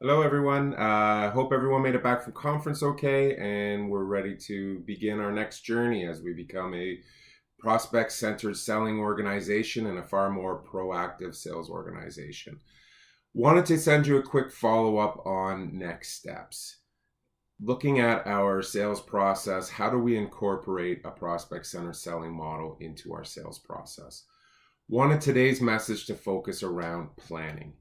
Hello, everyone. Hope everyone made it back from conference okay, and we're ready to begin our next journey as we become a prospect centered selling organization and a far more proactive sales organization. Wanted to send you a quick follow up on next steps. Looking at our sales process, how do we incorporate a prospect centered selling model into our sales process? Wanted today's message to focus around planning.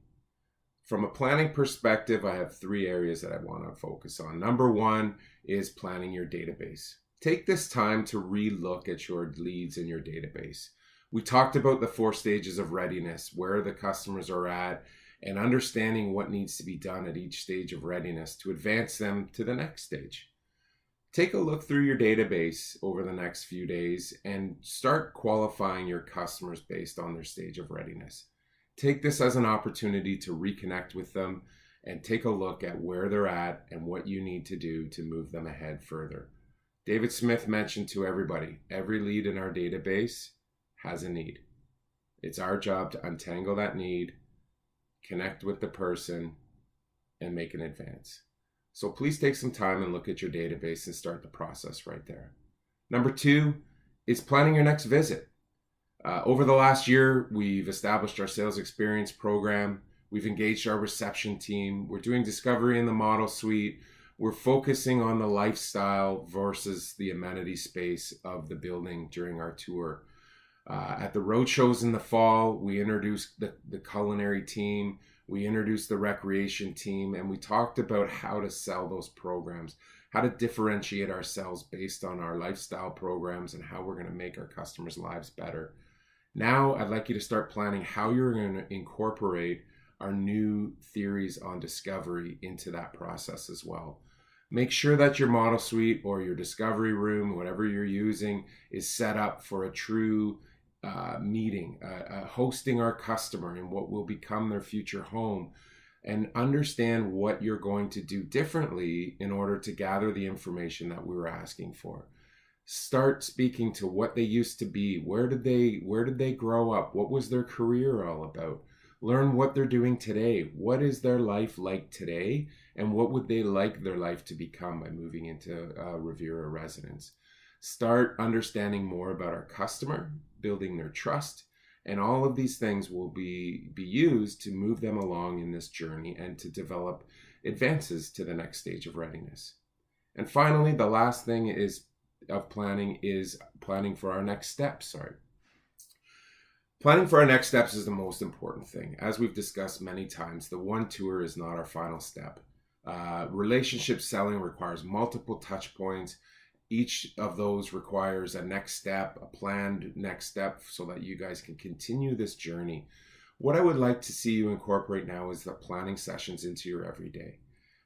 From a planning perspective, I have three areas that I want to focus on. Number one is planning your database. Take this time to re-look at your leads in your database. We talked about the four stages of readiness, where the customers are at, and understanding what needs to be done at each stage of readiness to advance them to the next stage. Take a look through your database over the next few days and start qualifying your customers based on their stage of readiness. Take this as an opportunity to reconnect with them and take a look at where they're at and what you need to do to move them ahead further. David Smith mentioned to everybody, every lead in our database has a need. It's our job to untangle that need, connect with the person, and make an advance. So please take some time and look at your database and start the process right there. Number two is planning your next visit. Over the last year, we've established our sales experience program. We've engaged our reception team. We're doing discovery in the model suite. We're focusing on the lifestyle versus the amenity space of the building during our tour. At the road shows in the fall, we introduced the culinary team, we introduced the recreation team, and we talked about how to sell those programs, how to differentiate ourselves based on our lifestyle programs and how we're going to make our customers' lives better. Now, I'd like you to start planning how you're going to incorporate our new theories on discovery into that process as well. Make sure that your model suite or your discovery room, whatever you're using, is set up for a true meeting, hosting our customer in what will become their future home, and understand what you're going to do differently in order to gather the information that we were asking for. Start speaking to what they used to be. Where did they grow up? What was their career all about? Learn what they're doing today. What is their life like today? And what would they like their life to become by moving into Riviera residence? Start understanding more about our customer, building their trust, and all of these things will be used to move them along in this journey and to develop advances to the next stage of readiness. And finally, the last thing is planning for our next steps. Planning for our next steps is the most important thing. As we've discussed many times, the one tour is not our final step. Relationship selling requires multiple touch points. Each of those requires a next step, a planned next step, so that you guys can continue this journey. What I would like to see you incorporate now is the planning sessions into your everyday.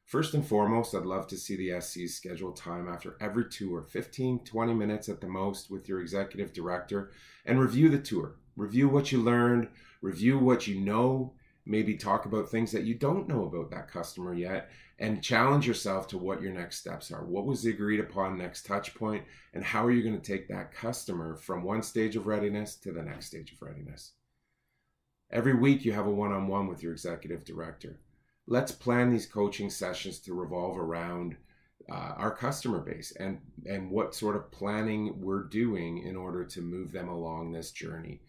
First and foremost, I'd love to see the SCs schedule time after every tour, 15, 20 minutes at the most, with your executive director, and review the tour. Review what you learned, review what you know, maybe talk about things that you don't know about that customer yet, and challenge yourself to what your next steps are. What was the agreed upon next touch point, and how are you going to take that customer from one stage of readiness to the next stage of readiness? Every week you have a one-on-one with your executive director. Let's plan these coaching sessions to revolve around our customer base and what sort of planning we're doing in order to move them along this journey.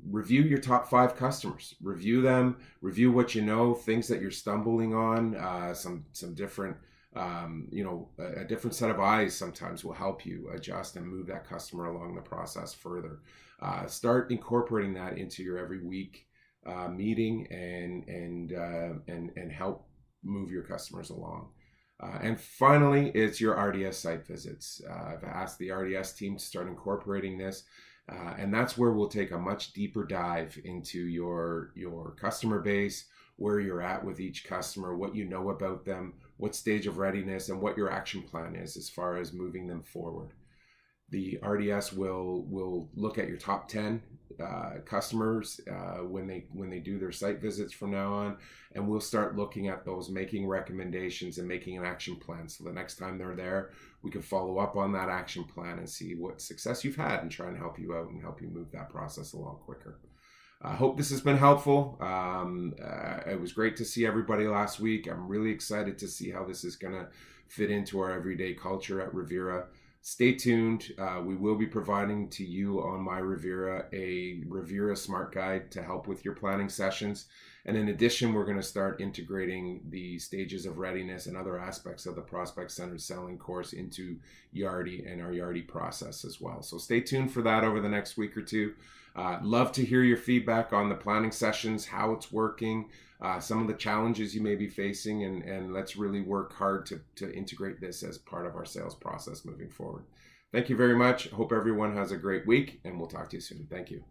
Review your top 5 customers. Review them. Review what you know, things that you're stumbling on. Some different, a different set of eyes sometimes will help you adjust and move that customer along the process further. Start incorporating that into your every week meeting and help move your customers along. And finally, it's your RDS site visits. I've asked the RDS team to start incorporating this, and that's where we'll take a much deeper dive into your customer base, where you're at with each customer, what you know about them, what stage of readiness, and what your action plan is as far as moving them forward. The RDS will look at your top 10 customers when they do their site visits from now on, and we'll start looking at those, making recommendations and making an action plan. So the next time they're there, we can follow up on that action plan and see what success you've had and try and help you out and help you move that process along quicker. I hope this has been helpful. It was great to see everybody last week. I'm really excited to see how this is going to fit into our everyday culture at Revera. Stay tuned. We will be providing to you on My Revera a Revera Smart Guide to help with your planning sessions. And in addition, we're going to start integrating the stages of readiness and other aspects of the prospect-centered selling course into Yardi and our Yardi process as well. So stay tuned for that over the next week or two. Love to hear your feedback on the planning sessions, how it's working, some of the challenges you may be facing, and let's really work hard to integrate this as part of our sales process moving forward. Thank you very much. Hope everyone has a great week, and we'll talk to you soon. Thank you.